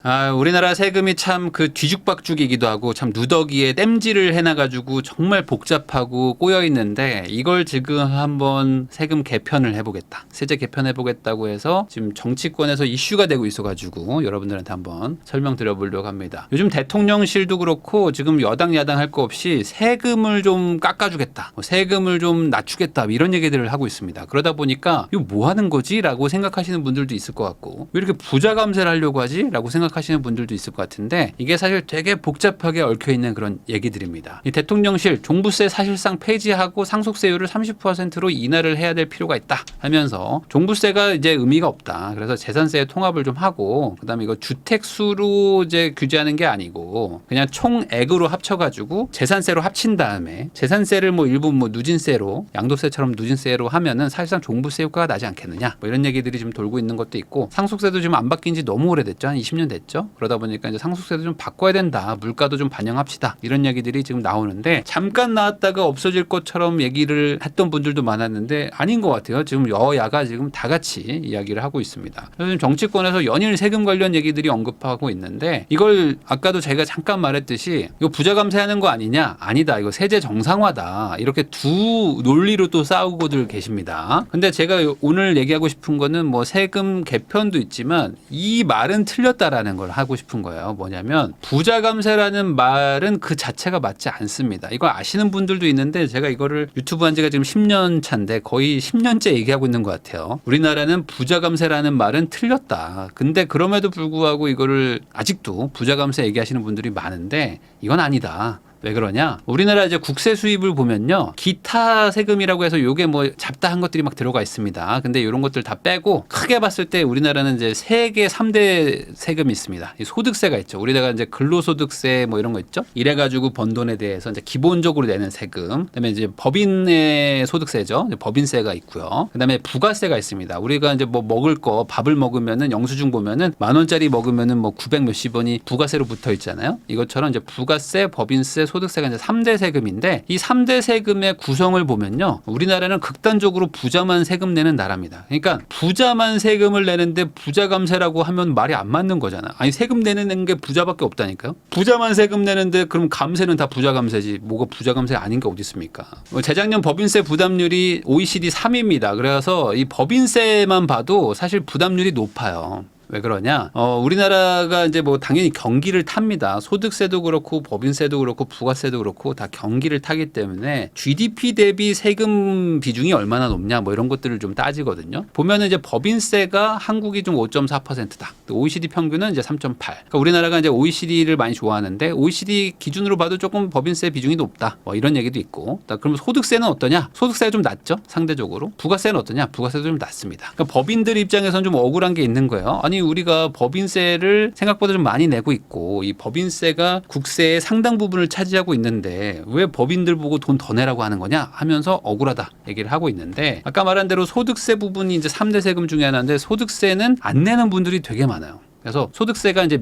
우리나라 세금이 참 그 뒤죽박죽이기도 하고 참 누더기에 땜질을 해놔가지고 정말 복잡하고 꼬여 있는데 이걸 지금 한번 세금 개편을 해보겠다. 세제 개편해보겠다고 해서 지금 정치권에서 이슈가 되고 있어가지고 여러분들한테 한번 설명드려보려고 합니다. 요즘 대통령실도 그렇고 지금 여당 야당 할 거 없이 세금을 좀 깎아주겠다. 세금을 좀 낮추겠다. 이런 얘기들을 하고 있습니다. 그러다 보니까 이거 뭐 하는 거지? 라고 생각하시는 분들도 있을 것 같고 왜 이렇게 부자 감세를 하려고 하지? 라고 생각하시는 분들도 있을 것 같은데 이게 사실 되게 복잡하게 얽혀있는 그런 얘기들입니다. 이 대통령실 종부세 사실상 폐지하고 상속세율을 30%로 인하를 해야 될 필요가 있다 하면서 종부세가 이제 의미가 없다. 그래서 재산세 통합을 좀 하고 그다음에 이거 주택수로 이제 규제하는 게 아니고 그냥 총액으로 합쳐가지고 재산세로 합친 다음에 재산세를 뭐 일부 뭐 누진세로 양도세처럼 누진세로 하면은 사실상 종부세 효과가 나지 않겠느냐 뭐 이런 얘기들이 지금 돌고 있는 것도 있고 상속세도 지금 안 바뀐 지 너무 오래됐죠. 한 20년 됐죠. 그러다 보니까 이제 상속세도 좀 바꿔야 된다. 물가도 좀 반영합시다. 이런 얘기들이 지금 나오는데 잠깐 나왔다가 없어질 것처럼 얘기를 했던 분들도 많았는데 아닌 것 같아요. 지금 여야가 지금 다 같이 이야기를 하고 있습니다. 그래서 지금 정치권에서 연일 세금 관련 얘기들이 언급하고 있는데 이걸 아까도 제가 잠깐 말했듯이 이거 부자 감세하는 거 아니냐? 아니다. 이거 세제 정상화다. 이렇게 두 논리로 또 싸우고들 계십니다. 근데 제가 오늘 얘기하고 싶은 거는 뭐 세금 개편도 있지만 이 말은 틀렸다라는 걸 하고 싶은 거예요. 뭐냐면 부자 감세라는 말은 그 자체가 맞지 않습니다. 이걸 아시는 분들도 있는데 제가 이거를 유튜브 한 지가 지금 10년 차인데 거의 10년째 얘기하고 있는 것 같아요. 우리나라는 부자 감세라는 말은 틀렸다. 근데 그럼에도 불구하고 이거를 아직도 부자 감세 얘기하시는 분들이 많은데 이건 아니다. 왜 그러냐? 우리나라 이제 국세 수입을 보면요. 기타 세금이라고 해서 요게 뭐 잡다한 것들이 막 들어가 있습니다. 근데 이런 것들 다 빼고 크게 봤을 때 우리나라는 이제 세계 3대 세금이 있습니다. 이 소득세가 있죠. 우리나라가 이제 근로소득세 뭐 이런 거 있죠. 이래가지고 번 돈에 대해서 이제 기본적으로 내는 세금. 그다음에 이제 법인의 소득세죠. 법인세가 있고요. 그다음에 부가세가 있습니다. 우리가 이제 뭐 먹을 거 밥을 먹으면은 영수증 보면은 10,000원짜리 먹으면은 뭐 900 몇십 원이 부가세로 붙어 있잖아요. 이것처럼 이제 부가세, 법인세, 소득세가 이제 3대 세금인데 이 3대 세금의 구성을 보면요. 우리나라는 극단적으로 부자만 세금 내는 나라입니다. 그러니까 부자만 세금을 내는데 부자 감세라고 하면 말이 안 맞는 거잖아. 아니 세금 내는 게 부자밖에 없다니까요. 부자만 세금 내는데 그럼 감세는 다 부자 감세지. 뭐가 부자 감세 아닌 게 어디 있습니까? 재작년 법인세 부담률이 OECD 3위입니다. 그래서 이 법인세만 봐도 사실 부담률이 높아요. 왜 그러냐? 우리나라가 이제 뭐 당연히 경기를 탑니다. 소득세도 그렇고 법인세도 그렇고 부가세도 그렇고 다 경기를 타기 때문에 GDP 대비 세금 비중이 얼마나 높냐 뭐 이런 것들을 좀 따지거든요. 보면은 이제 법인세가 한국이 좀 5.4%다. OECD 평균은 이제 3.8. 그러니까 우리나라가 이제 OECD를 많이 좋아하는데 OECD 기준으로 봐도 조금 법인세 비중이 높다. 뭐 이런 얘기도 있고. 그럼 소득세는 어떠냐? 소득세가 좀 낮죠? 상대적으로. 부가세는 어떠냐? 부가세도 좀 낮습니다. 그러니까 법인들 입장에서는 좀 억울한 게 있는 거예요. 아니 우리가 법인세를 생각보다 좀 많이 내고 있고 이 법인세가 국세의 상당 부분을 차지하고 있는데 왜 법인들 보고 돈 더 내라고 하는 거냐 하면서 억울하다 얘기를 하고 있는데 아까 말한 대로 소득세 부분이 이제 3대 세금 중에 하나인데 소득세는 안 내는 분들이 되게 많아요. 그래서 소득세가 이제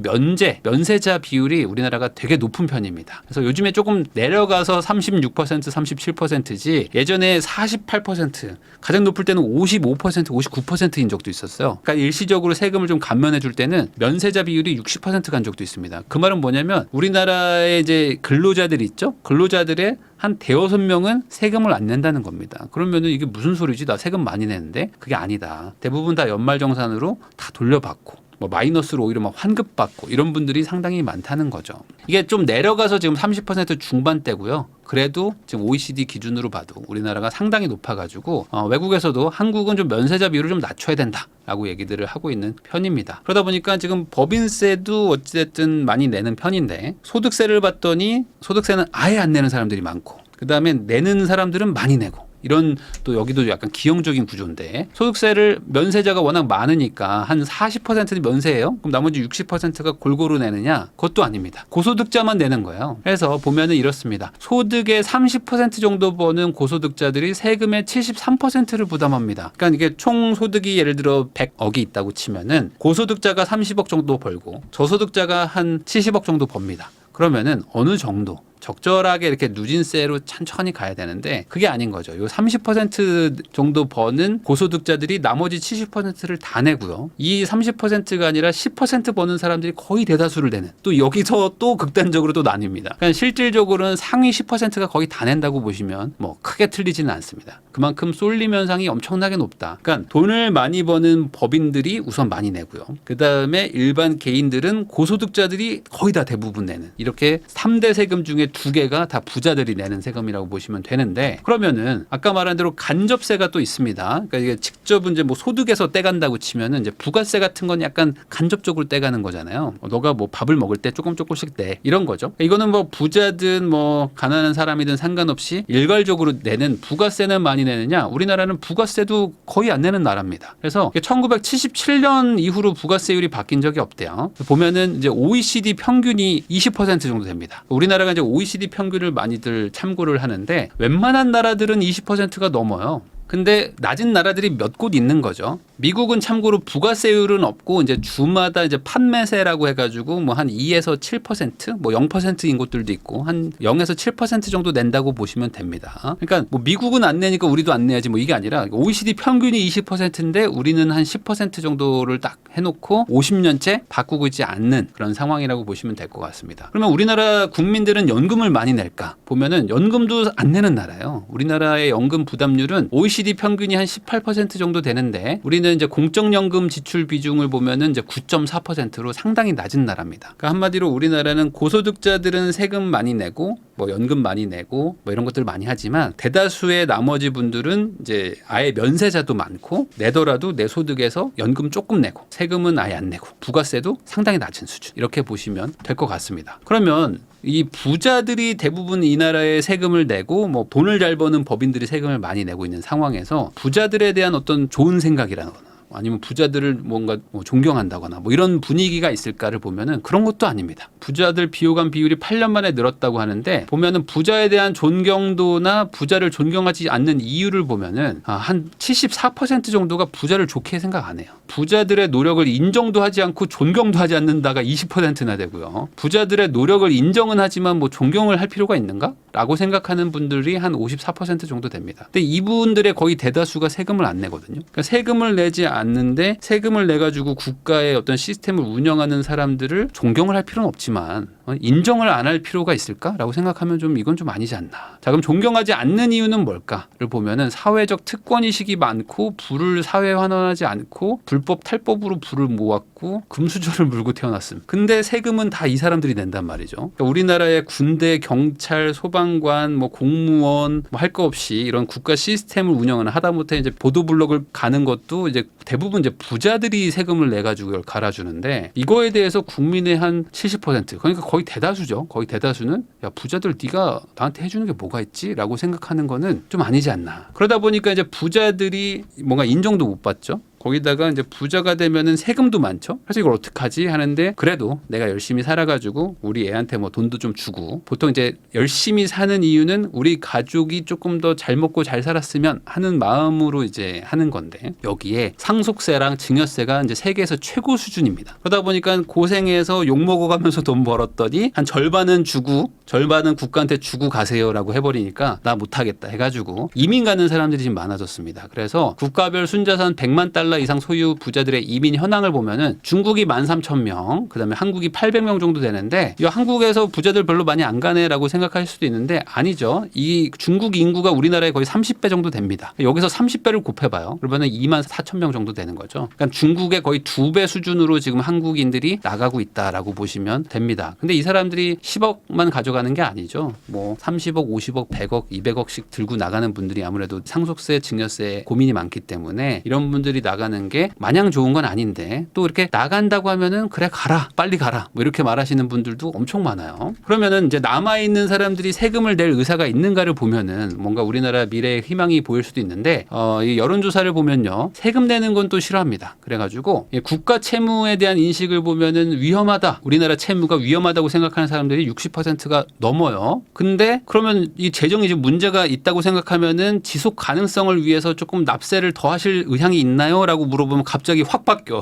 면세자 비율이 우리나라가 되게 높은 편입니다. 그래서 요즘에 조금 내려가서 36%, 37%지 예전에 48%, 가장 높을 때는 55%, 59%인 적도 있었어요. 그러니까 일시적으로 세금을 좀 감면해 줄 때는 면세자 비율이 60% 간 적도 있습니다. 그 말은 뭐냐면 우리나라의 이제 근로자들 있죠? 근로자들의 한 대여섯 명은 세금을 안 낸다는 겁니다. 그러면은 이게 무슨 소리지? 나 세금 많이 내는데? 그게 아니다. 대부분 다 연말정산으로 다 돌려받고 뭐 마이너스로 오히려 막 환급받고 이런 분들이 상당히 많다는 거죠. 이게 좀 내려가서 지금 30% 중반대고요. 그래도 지금 OECD 기준으로 봐도 우리나라가 상당히 높아가지고 외국에서도 한국은 좀 면세자 비율을 좀 낮춰야 된다라고 얘기들을 하고 있는 편입니다. 그러다 보니까 지금 법인세도 어찌됐든 많이 내는 편인데 소득세를 봤더니 소득세는 아예 안 내는 사람들이 많고 그다음에 내는 사람들은 많이 내고 이런 또 여기도 약간 기형적인 구조인데 소득세를 면세자가 워낙 많으니까 한 40%는 면세예요. 그럼 나머지 60%가 골고루 내느냐? 그것도 아닙니다. 고소득자만 내는 거예요. 그래서 보면은 이렇습니다. 소득의 30% 정도 버는 고소득자들이 세금의 73%를 부담합니다. 그러니까 이게 총 소득이 예를 들어 100억이 있다고 치면은 고소득자가 30억 정도 벌고 저소득자가 한 70억 정도 법니다. 그러면은 어느 정도 적절하게 이렇게 누진세로 천천히 가야 되는데 그게 아닌 거죠. 요 30% 정도 버는 고소득자들이 나머지 70%를 다 내고요. 이 30%가 아니라 10% 버는 사람들이 거의 대다수를 내는, 또 여기서 또 극단적으로 또 나뉩니다. 그러니까 실질적으로는 상위 10%가 거의 다 낸다고 보시면 뭐 크게 틀리지는 않습니다. 그만큼 쏠림 현상이 엄청나게 높다. 그러니까 돈을 많이 버는 법인들이 우선 많이 내고요. 그다음에 일반 개인들은 고소득자들이 거의 다 대부분 내는, 이렇게 3대 세금 중에 2개가 다 부자들이 내는 세금이라고 보시면 되는데, 그러면은 아까 말한 대로 간접세가 또 있습니다. 그러니까 이게 직접 이제 뭐 소득에서 떼간다고 치면은 이제 부가세 같은 건 약간 간접적으로 떼가는 거잖아요. 너가 뭐 밥을 먹을 때 조금씩 떼, 이런 거죠. 이거는 뭐 부자든 뭐 가난한 사람이든 상관없이 일괄적으로 내는, 부가세는 많이 내느냐? 우리나라는 부가세도 거의 안 내는 나라입니다. 그래서 1977년 이후로 부가세율이 바뀐 적이 없대요. 보면은 이제 OECD 평균이 20% 정도 됩니다. 우리나라가 이제 OECD 평균을 많이들 참고를 하는데 웬만한 나라들은 20%가 넘어요. 근데 낮은 나라들이 몇 곳 있는 거죠. 미국은 참고로 부가세율은 없고 이제 주마다 이제 판매세라고 해가지고 뭐 한 2에서 7%, 뭐 0%인 곳들도 있고 한 0에서 7% 정도 낸다고 보시면 됩니다. 그러니까 뭐 미국은 안 내니까 우리도 안 내야지 뭐 이게 아니라 OECD 평균이 20%인데 우리는 한 10% 정도를 딱 해놓고 50년째 바꾸고 있지 않는 그런 상황이라고 보시면 될 것 같습니다. 그러면 우리나라 국민들은 연금을 많이 낼까? 보면은 연금도 안 내는 나라예요. 우리나라의 연금 부담률은 OECD 평균이 한 18% 정도 되는데 우리는 이제 공적연금 지출 비중을 보면은 이제 9.4%로 상당히 낮은 나라입니다. 그러니까 한마디로 우리나라는 고소득자들은 세금 많이 내고 뭐 연금 많이 내고 뭐 이런 것들 많이 하지만 대다수의 나머지 분들은 이제 아예 면세자도 많고 내더라도 내 소득에서 연금 조금 내고 세금은 아예 안 내고 부가세도 상당히 낮은 수준, 이렇게 보시면 될 것 같습니다. 그러면 이 부자들이 대부분 이 나라에 세금을 내고 뭐 돈을 잘 버는 법인들이 세금을 많이 내고 있는 상황에서 부자들에 대한 어떤 좋은 생각이라거나 아니면 부자들을 뭔가 뭐 존경한다거나 뭐 이런 분위기가 있을까를 보면은 그런 것도 아닙니다. 부자들 비호감 비율이 8년 만에 늘었다고 하는데 보면은 부자에 대한 존경도나 부자를 존경하지 않는 이유를 보면은 한 74% 정도가 부자를 좋게 생각 안 해요. 부자들의 노력을 인정도 하지 않고 존경도 하지 않는다가 20%나 되고요. 부자들의 노력을 인정은 하지만 뭐 존경을 할 필요가 있는가? 라고 생각하는 분들이 한 54% 정도 됩니다. 근데 이분들의 거의 대다수가 세금을 안 내거든요. 그러니까 세금을 내지 않는데 세금을 내가지고 국가의 어떤 시스템을 운영하는 사람들을 존경을 할 필요는 없지만 인정을 안 할 필요가 있을까라고 생각하면 좀 이건 좀 아니지 않나. 자, 그럼 존경하지 않는 이유는 뭘까를 보면은 사회적 특권의식이 많고 부를 사회에 환원하지 않고 불법 탈법으로 부를 모았고 금수저를 물고 태어났음. 근데 세금은 다 이 사람들이 낸단 말이죠. 그러니까 우리나라의 군대, 경찰, 소방관, 뭐 공무원 뭐 할 거 없이 이런 국가 시스템을 운영하는, 하다못해 이제 보도블록을 가는 것도 이제 대부분 이제 부자들이 세금을 내 가지고 이걸 갈아주는데 이거에 대해서 국민의 한 70%, 그러니까 거의 대다수죠. 거의 대다수는 야, 부자들 네가 나한테 해주는 게 뭐가 있지라고 생각하는 거는 좀 아니지 않나. 그러다 보니까 이제 부자들이 뭔가 인정도 못 받죠. 거기다가 이제 부자가 되면은 세금도 많죠. 그래서 이걸 어떡하지 하는데 그래도 내가 열심히 살아가지고 우리 애한테 뭐 돈도 좀 주고, 보통 이제 열심히 사는 이유는 우리 가족이 조금 더 잘 먹고 잘 살았으면 하는 마음으로 이제 하는 건데 여기에 상속세랑 증여세가 이제 세계에서 최고 수준입니다. 그러다 보니까 고생해서 욕 먹어가면서 돈 벌었더니 한 절반은 주고 절반은 국가한테 주고 가세요라고 해버리니까 나 못하겠다 해가지고 이민 가는 사람들이 지금 많아졌습니다. 그래서 국가별 순자산 100만 달러 이상 소유 부자들의 이민 현황을 보면은 중국이 13,000명, 그다음에 한국이 800명 정도 되는데 이 한국에서 부자들 별로 많이 안 가네라고 생각할 수도 있는데 아니죠. 이 중국 인구가 우리나라의 거의 30배 정도 됩니다. 여기서 30배를 곱해봐요. 그러면은 24,000명 정도 되는 거죠. 그러니까 중국의 거의 2배 수준으로 지금 한국인들이 나가고 있다라고 보시면 됩니다. 근데 이 사람들이 10억만 가져가는 게 아니죠. 뭐 30억, 50억, 100억, 200억씩 들고 나가는 분들이 아무래도 상속세, 증여세 고민이 많기 때문에 이런 분들이 나가는 게 마냥 좋은 건 아닌데 또 이렇게 나간다고 하면은 그래 가라, 빨리 가라 뭐 이렇게 말하시는 분들도 엄청 많아요. 그러면은 이제 남아있는 사람들이 세금을 낼 의사가 있는가를 보면은 뭔가 우리나라 미래의 희망이 보일 수도 있는데 이 여론조사를 보면요, 세금 내는 건 또 싫어합니다. 그래가지고 국가 채무에 대한 인식을 보면은 위험하다, 우리나라 채무가 위험하다고 생각하는 사람들이 60%가 넘어요. 근데 그러면 이 재정이 지금 문제가 있다고 생각하면은 지속 가능성을 위해서 조금 납세를 더 하실 의향이 있나요? 라고 물어보면 갑자기 확 바뀌어.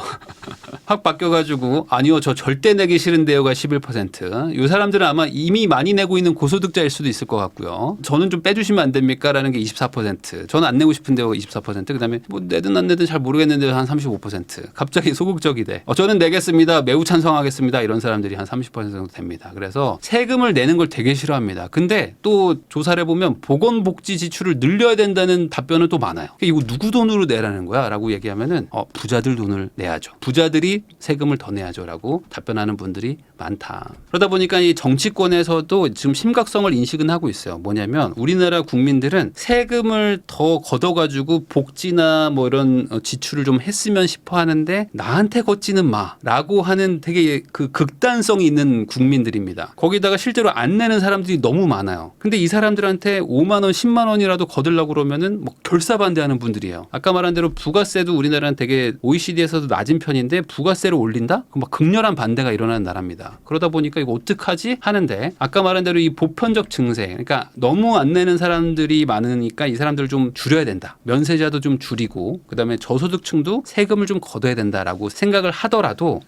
확 바뀌어가지고 아니요 저 절대 내기 싫은데요가 11%. 이 사람들은 아마 이미 많이 내고 있는 고소득자일 수도 있을 것 같고요. 저는 좀 빼주시면 안 됩니까? 라는 게 24%. 저는 안 내고 싶은데요 24%. 그다음에 뭐 내든 안 내든 잘 모르겠는데 한 35%. 갑자기 소극적이 돼. 저는 내겠습니다. 매우 찬성하겠습니다. 이런 사람들이 한 30% 정도 됩니다. 그래서 세금을 내는 걸 되게 싫어합니다. 근데 또 조사를 해보면 보건복지 지출을 늘려야 된다는 답변은 또 많아요. 이거 누구 돈으로 내라는 거야? 라고 얘기하면은 부자들 돈을 내야죠. 부자들이 세금을 더 내야죠. 라고 답변하는 분들이 많다. 그러다 보니까 이 정치권에서도 지금 심각성을 인식은 하고 있어요. 뭐냐면 우리나라 국민들은 세금을 더 걷어가지고 복지나 뭐 이런 지출을 좀 했으면 싶어 하는데 나한테 걷지는 마라고 하는 되게 그 극단성이 있는 국민들입니다. 거기다가 실제로 안 내는 사람들이 너무 많아요. 근데 이 사람들한테 5만 원, 10만 원이라도 거들려고 그러면은 뭐 결사반대하는 분들이에요. 아까 말한 대로 부가세도 우리나라는 되게 OECD에서도 낮은 편인데 부가세를 올린다? 그럼 막 극렬한 반대가 일어나는 나라입니다. 그러다 보니까 이거 어떡하지? 하는데 아까 말한 대로 이 보편적 증세, 그러니까 너무 안 내는 사람들이 많으니까 이 사람들을 좀 줄여야 된다. 면세자도 좀 줄이고 그다음에 저소득층도 세금을 좀 걷어야 된다라고 생각을 하더라도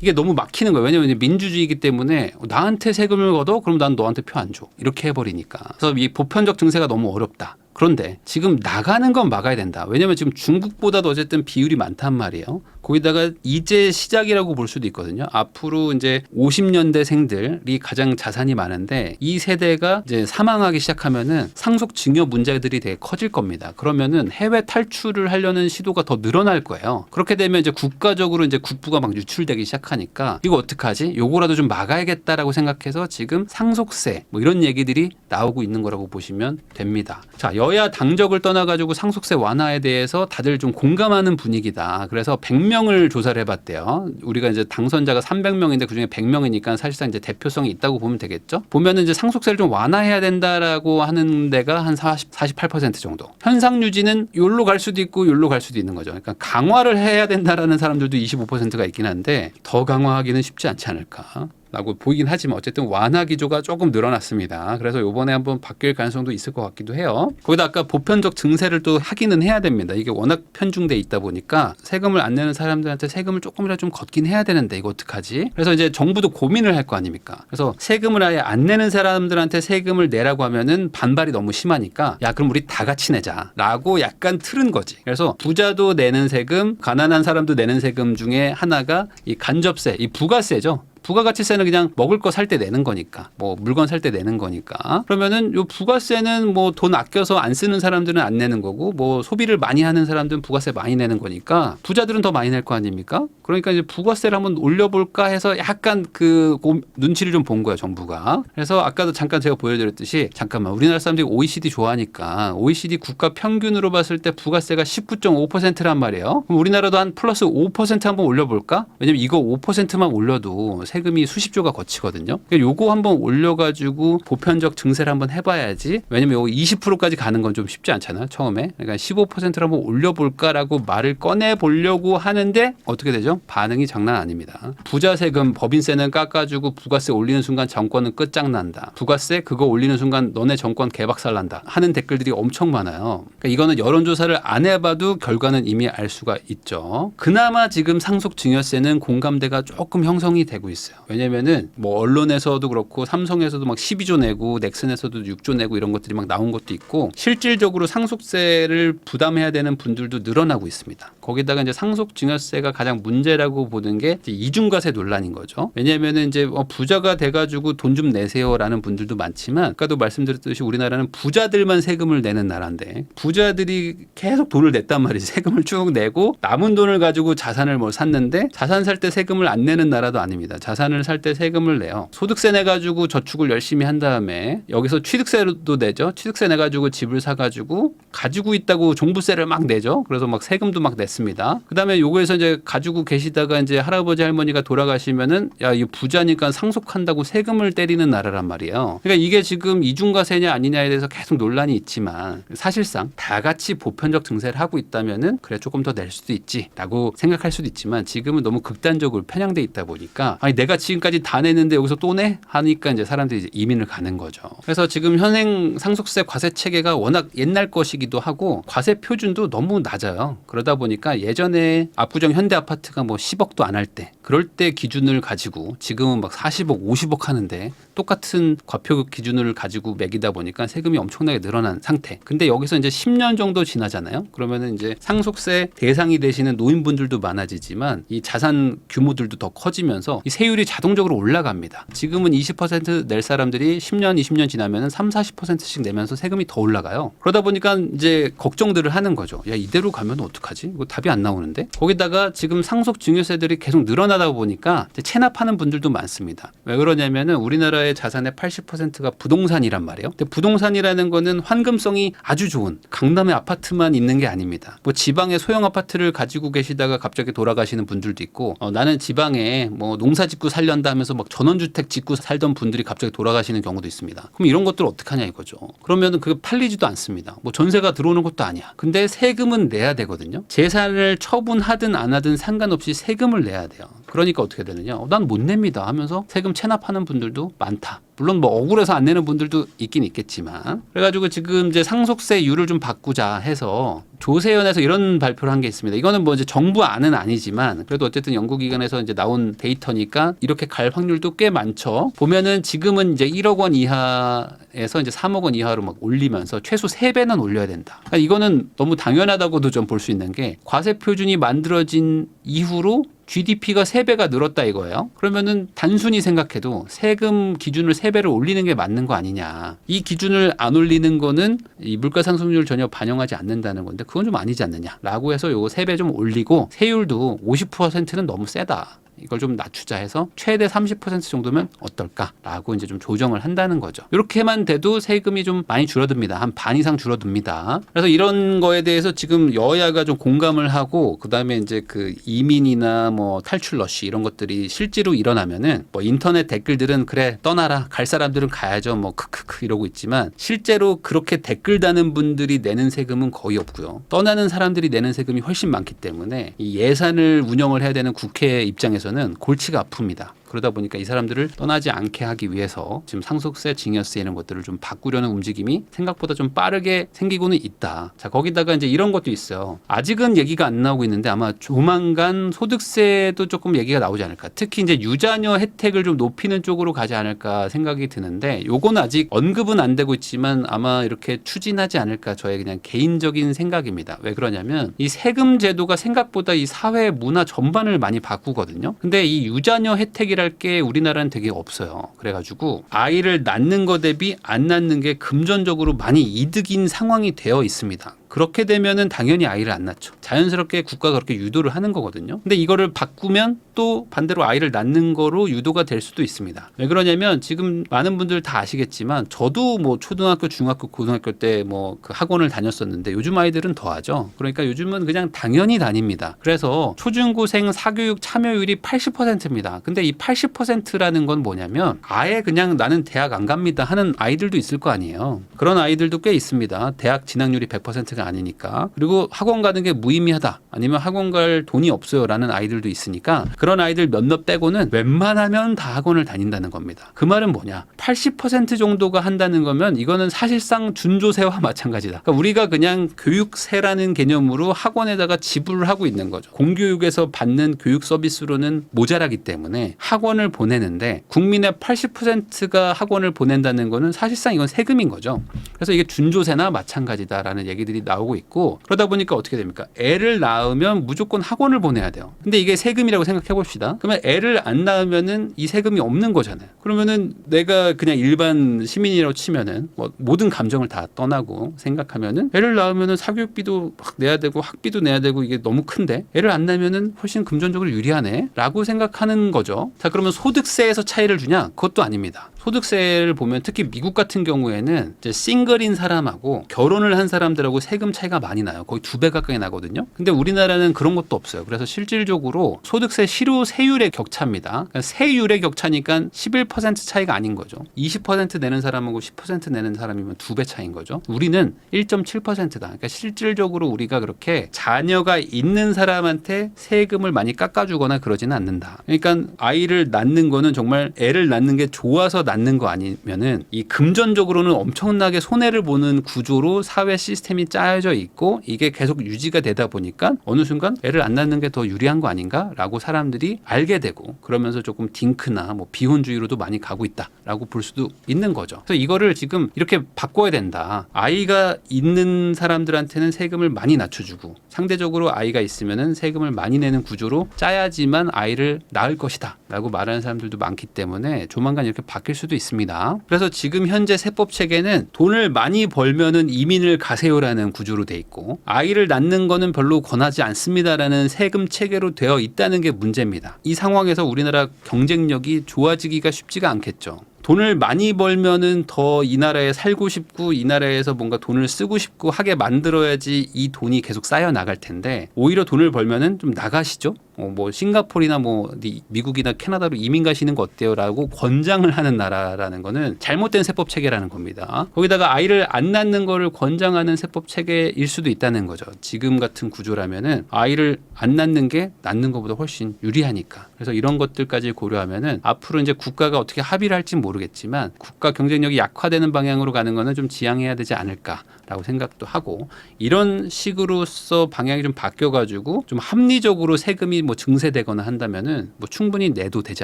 이게 너무 막히는 거예요. 왜냐하면 민주주의이기 때문에 나한테 세금을 걷어? 그럼 난 너한테 표 안 줘. 이렇게 해버리니까. 그래서 이 보편적 증세가 너무 어렵다. 그런데 지금 나가는 건 막아야 된다. 왜냐하면 지금 중국보다도 어쨌든 비율이 많단 말이에요. 거기다가 이제 시작이라고 볼 수도 있거든요. 앞으로 이제 50년대생들이 가장 자산이 많은데 이 세대가 이제 사망하기 시작하면은 상속증여 문제들이 되게 커질 겁니다. 그러면은 해외 탈출을 하려는 시도가 더 늘어날 거예요. 그렇게 되면 이제 국가적으로 이제 국부가 막 유출되기 시작하니까 이거 어떡하지? 요거라도 좀 막아야겠다라고 생각해서 지금 상속세 뭐 이런 얘기들이 나오고 있는 거라고 보시면 됩니다. 자, 여야 당적을 떠나가지고 상속세 완화에 대해서 다들 좀 공감하는 분위기다. 그래서 100명을 조사를 해봤대요. 우리가 이제 당선자가 300명인데 그중에 100명이니까 사실상 이제 대표성이 있다고 보면 되겠죠. 보면은 이제 상속세를 좀 완화해야 된다라고 하는 데가 한 48% 정도. 현상 유지는 요로 갈 수도 있고 요로 갈 수도 있는 거죠. 그러니까 강화를 해야 된다라는 사람들도 25%가 있긴 한데 더 강화하기는 쉽지 않지 않을까. 라고 보이긴 하지만 어쨌든 완화 기조가 조금 늘어났습니다. 그래서 이번에 한번 바뀔 가능성도 있을 것 같기도 해요. 거기다 아까 보편적 증세를 또 하기는 해야 됩니다. 이게 워낙 편중돼 있다 보니까 세금을 안 내는 사람들한테 세금을 조금이라도 좀 걷긴 해야 되는데 이거 어떡하지? 그래서 이제 정부도 고민을 할 거 아닙니까? 그래서 세금을 아예 안 내는 사람들한테 세금을 내라고 하면은 반발이 너무 심하니까 야 그럼 우리 다 같이 내자라고 약간 틀은 거지. 그래서 부자도 내는 세금, 가난한 사람도 내는 세금 중에 하나가 이 간접세, 이 부가세죠. 부가가치세는 그냥 먹을 거 살 때 내는 거니까 뭐 물건 살 때 내는 거니까 그러면은 요 부가세는 뭐 돈 아껴서 안 쓰는 사람들은 안 내는 거고 뭐 소비를 많이 하는 사람들은 부가세 많이 내는 거니까 부자들은 더 많이 낼 거 아닙니까? 그러니까 이제 부가세를 한번 올려볼까 해서 약간 그 눈치를 좀 본 거예요 정부가. 그래서 아까도 잠깐 제가 보여드렸듯이 잠깐만 우리나라 사람들이 OECD 좋아하니까 OECD 국가 평균으로 봤을 때 부가세가 19.5%란 말이에요. 그럼 우리나라도 한 플러스 5% 한번 올려볼까? 왜냐면 이거 5%만 올려도 세금이 수십조가 거치거든요. 그러니까 요거 한번 올려가지고 보편적 증세를 한번 해봐야지. 왜냐면 요거 20%까지 가는 건 좀 쉽지 않잖아요. 처음에. 그러니까 15%를 한번 올려볼까라고 말을 꺼내보려고 하는데 어떻게 되죠? 반응이 장난 아닙니다. 부자 세금, 법인세는 깎아주고 부가세 올리는 순간 정권은 끝장난다. 부가세 그거 올리는 순간 너네 정권 개박살난다. 하는 댓글들이 엄청 많아요. 그러니까 이거는 여론조사를 안 해봐도 결과는 이미 알 수가 있죠. 그나마 지금 상속증여세는 공감대가 조금 형성이 되고 있어요. 왜냐면은 뭐 언론에서도 그렇고 삼성에서도 막 12조 내고 넥슨에서도 6조 내고 이런 것들이 막 나온 것도 있고 실질적으로 상속세를 부담해야 되는 분들도 늘어나고 있습니다. 거기다가 이제 상속증여세가 가장 문제라고 보는 게 이제 이중과세 논란인 거죠. 왜냐면은 이제 부자가 돼가지고 돈 좀 내세요라는 분들도 많지만 아까도 말씀드렸듯이 우리나라는 부자들만 세금을 내는 나라인데 부자들이 계속 돈을 냈단 말이지. 세금을 쭉 내고 남은 돈을 가지고 자산을 뭐 샀는데 자산 살 때 세금을 안 내는 나라도 아닙니다. 자산을 살 때 세금을 내요. 소득세 내가지고 저축을 열심히 한 다음에 여기서 취득세도 내죠. 취득세 내가지고 집을 사가지고 가지고 있다고 종부세를 막 내죠. 그래서 막 세금도 막 냈습니다. 그다음에 요거에서 이제 가지고 계시다가 이제 할아버지 할머니가 돌아가시면은 야, 이 부자니까 상속한다고 세금을 때리는 나라란 말이에요. 그러니까 이게 지금 이중과세냐 아니냐에 대해서 계속 논란이 있지만 사실상 다 같이 보편적 증세를 하고 있다면은 그래 조금 더 낼 수도 있지라고 생각할 수도 있지만 지금은 너무 극단적으로 편향돼 있다 보니까 아니 내가 지금까지 다 냈는데 여기서 또 내? 하니까 이제 사람들이 이제 이민을 가는 거죠. 그래서 지금 현행 상속세 과세 체계가 워낙 옛날 것이기도 하고 과세 표준도 너무 낮아요. 그러다 보니까 보니까 예전에 압구정 현대아파트가 뭐 10억도 안 할 때 그럴 때 기준을 가지고 지금은 막 40억, 50억 하는데 똑같은 과표 기준을 가지고 매기다 보니까 세금이 엄청나게 늘어난 상태. 근데 여기서 이제 10년 정도 지나잖아요. 그러면은 이제 상속세 대상이 되시는 노인분들도 많아지지만 이 자산 규모들도 더 커지면서 이 세율이 자동적으로 올라갑니다. 지금은 20%낼 사람들이 10년, 20년 지나면은 3, 40%씩 내면서 세금이 더 올라가요. 그러다 보니까 이제 걱정들을 하는 거죠. 야, 이대로 가면 어떡하지? 이거 답이 안 나오는데? 거기다가 지금 상속 증여세들이 계속 늘어나다 보니까 체납하는 분들도 많습니다. 왜 그러냐면은 우리나라의 자산의 80%가 부동산이란 말이에요. 근데 부동산이라는 거는 환금성이 아주 좋은 강남의 아파트만 있는 게 아닙니다. 뭐 지방의 소형 아파트를 가지고 계시다가 갑자기 돌아가시는 분들도 있고 나는 지방에 뭐 농사 짓고 살련다 하면서 막 전원주택 짓고 살던 분들이 갑자기 돌아가시는 경우도 있습니다. 그럼 이런 것들 어떡하냐 이거죠. 그러면은 그게 팔리지도 않습니다. 뭐 전세가 들어오는 것도 아니야. 근데 세금은 내야 되거든요. 재산을 처분하든 안 하든 상관없이 세금을 내야 돼요. 그러니까 어떻게 되느냐? 난 못 냅니다 하면서 세금 체납하는 분들도 많다. 물론 뭐 억울해서 안 내는 분들도 있긴 있겠지만 그래가지고 지금 이제 상속세율을 좀 바꾸자 해서 조세연에서 이런 발표를 한 게 있습니다. 이거는 뭐 이제 정부 안은 아니지만 그래도 어쨌든 연구기관에서 이제 나온 데이터니까 이렇게 갈 확률도 꽤 많죠. 보면은 지금은 이제 1억 원 이하에서 이제 3억 원 이하로 막 올리면서 최소 3배는 올려야 된다. 그러니까 이거는 너무 당연하다고도 좀 볼 수 있는 게 과세 표준이 만들어진 이후로 GDP가 3배가 늘었다 이거예요. 그러면은 단순히 생각해도 세금 기준을 3배를 올리는 게 맞는 거 아니냐. 이 기준을 안 올리는 거는 이 물가상승률 전혀 반영하지 않는다는 건데 그건 좀 아니지 않느냐라고 해서 요거 3배 좀 올리고 세율도 50%는 너무 세다. 이걸 좀 낮추자 해서 최대 30% 정도면 어떨까라고 이제 좀 조정을 한다는 거죠. 이렇게만 돼도 세금이 좀 많이 줄어듭니다. 한 반 이상 줄어듭니다. 그래서 이런 거에 대해서 지금 여야가 좀 공감을 하고 그다음에 이제 그 이민이나 뭐 탈출 러시 이런 것들이 실제로 일어나면은 뭐 인터넷 댓글들은 그래 떠나라 갈 사람들은 가야죠 뭐 크크크 이러고 있지만 실제로 그렇게 댓글 다는 분들이 내는 세금은 거의 없고요. 떠나는 사람들이 내는 세금이 훨씬 많기 때문에 이 예산을 운영을 해야 되는 국회 입장에서 는 골치가 아픕니다. 그러다 보니까 이 사람들을 떠나지 않게 하기 위해서 지금 상속세, 증여세 이런 것들을 좀 바꾸려는 움직임이 생각보다 좀 빠르게 생기고는 있다. 자, 거기다가 이제 이런 것도 있어요. 아직은 얘기가 안 나오고 있는데 아마 조만간 소득세도 조금 얘기가 나오지 않을까. 특히 이제 유자녀 혜택을 좀 높이는 쪽으로 가지 않을까 생각이 드는데 요거는 아직 언급은 안 되고 있지만 아마 이렇게 추진하지 않을까 저의 그냥 개인적인 생각입니다. 왜 그러냐면 이 세금 제도가 생각보다 이 사회 문화 전반을 많이 바꾸거든요. 근데 이 유자녀 혜택이라 게 우리나라는 되게 없어요. 그래가지고 아이를 낳는 거 대비 안 낳는 게 금전적으로 많이 이득인 상황이 되어 있습니다. 그렇게 되면은 당연히 아이를 안 낳죠. 자연스럽게 국가가 그렇게 유도를 하는 거거든요. 근데 이거를 바꾸면 또 반대로 아이를 낳는 거로 유도가 될 수도 있습니다. 왜 그러냐면 지금 많은 분들 다 아시겠지만 저도 뭐 초등학교, 중학교, 고등학교 때 뭐 그 학원을 다녔었는데 요즘 아이들은 더 하죠. 그러니까 요즘은 그냥 당연히 다닙니다. 그래서 초중고생 사교육 참여율이 80%입니다. 근데 이 80%라는 건 뭐냐면 아예 그냥 나는 대학 안 갑니다 하는 아이들도 있을 거 아니에요. 그런 아이들도 꽤 있습니다. 대학 진학률이 100%가 아니니까. 그리고 학원 가는 게 무의미하다. 아니면 학원 갈 돈이 없어요 라는 아이들도 있으니까 그런 아이들 몇몇 빼고는 웬만하면 다 학원을 다닌다는 겁니다. 그 말은 뭐냐. 80% 정도가 한다는 거면 이거는 사실상 준조세와 마찬가지다. 그러니까 우리가 그냥 교육세라는 개념으로 학원에다가 지불을 하고 있는 거죠. 공교육에서 받는 교육 서비스로는 모자라기 때문에 학원을 보내는데 국민의 80%가 학원을 보낸다는 거는 사실상 이건 세금인 거죠. 그래서 이게 준조세나 마찬가지다라는 얘기들이 나오고 있고 그러다 보니까 어떻게 됩니까? 애를 낳으면 무조건 학원을 보내야 돼요. 근데 이게 세금이라고 생각해 봅시다. 그러면 애를 안 낳으면은 이 세금이 없는 거잖아요. 그러면은 내가 그냥 일반 시민이라고 치면은 뭐 모든 감정을 다 떠나고 생각하면은 애를 낳으면은 사교육비도 막 내야 되고 학비도 내야 되고 이게 너무 큰데 애를 안 낳으면은 훨씬 금전적으로 유리하네라고 생각하는 거죠. 자, 그러면 소득세에서 차이를 주냐? 그것도 아닙니다. 소득세를 보면 특히 미국 같은 경우에는 이제 싱글인 사람하고 결혼을 한 사람들하고 세금 차이가 많이 나요. 거의 2배 가까이 나거든요. 근데 우리나라는 그런 것도 없어요. 그래서 실질적으로 소득세 실효세율의 격차입니다. 그러니까 세율의 격차니까 11% 차이가 아닌 거죠. 20% 내는 사람하고 10% 내는 사람이면 2배 차이인 거죠. 우리는 1.7%다. 그러니까 실질적으로 우리가 그렇게 자녀가 있는 사람한테 세금을 많이 깎아주거나 그러지는 않는다. 그러니까 아이를 낳는 거는 정말 애를 낳는 게 좋아서 낳는 거 아니면은 이 금전적으로는 엄청나게 손해를 보는 구조로 사회 시스템이 짜여져 있고 이게 계속 유지가 되다 보니까 어느 순간 애를 안 낳는 게 더 유리한 거 아닌가라고 사람들이 알게 되고 그러면서 조금 딩크나 뭐 비혼주의로도 많이 가고 있다라고 볼 수도 있는 거죠. 그래서 이거를 지금 이렇게 바꿔야 된다. 아이가 있는 사람들한테는 세금을 많이 낮춰주고 상대적으로 아이가 있으면은 세금을 많이 내는 구조로 짜야지만 아이를 낳을 것이다라고 말하는 사람들도 많기 때문에 조만간 이렇게 바뀔 수도 있습니다. 그래서 지금 현재 세법 체계는 돈을 많이 벌면은 이민을 가세요라는 구조로 돼 있고 아이를 낳는 거는 별로 권하지 않습니다라는 세금 체계로 되어 있다는 게 문제입니다. 이 상황에서 우리나라 경쟁력이 좋아지기가 쉽지가 않겠죠. 돈을 많이 벌면은 더 이 나라에 살고 싶고 이 나라에서 뭔가 돈을 쓰고 싶고 하게 만들어야지 이 돈이 계속 쌓여 나갈 텐데 오히려 돈을 벌면은 좀 나가시죠. 뭐 싱가포르나 뭐 미국이나 캐나다로 이민 가시는 거 어때요라고 권장을 하는 나라라는 거는 잘못된 세법 체계라는 겁니다. 거기다가 아이를 안 낳는 거를 권장하는 세법 체계일 수도 있다는 거죠. 지금 같은 구조라면은 아이를 안 낳는 게 낳는 것보다 훨씬 유리하니까. 그래서 이런 것들까지 고려하면은 앞으로 이제 국가가 어떻게 합의를 할지 모르겠지만 국가 경쟁력이 약화되는 방향으로 가는 거는 좀 지양해야 되지 않을까라고 생각도 하고 이런 식으로서 방향이 좀 바뀌어가지고 좀 합리적으로 세금이 뭐 증세되거나 한다면은 뭐 충분히 내도 되지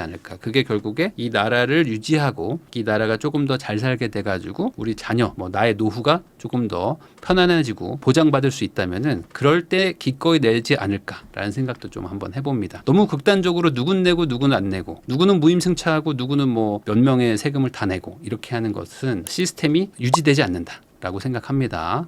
않을까. 그게 결국에 이 나라를 유지하고 이 나라가 조금 더 잘 살게 돼가지고 우리 자녀, 뭐 나의 노후가 조금 더 편안해지고 보장받을 수 있다면은 그럴 때 기꺼이 내지 않을까라는 생각도 좀 한번 해봅니다. 너무 극단적으로 누군 내고 누구는 안 내고 누구는 무임승차하고 누구는 뭐 몇 명의 세금을 다 내고 이렇게 하는 것은 시스템이 유지되지 않는다라고 생각합니다.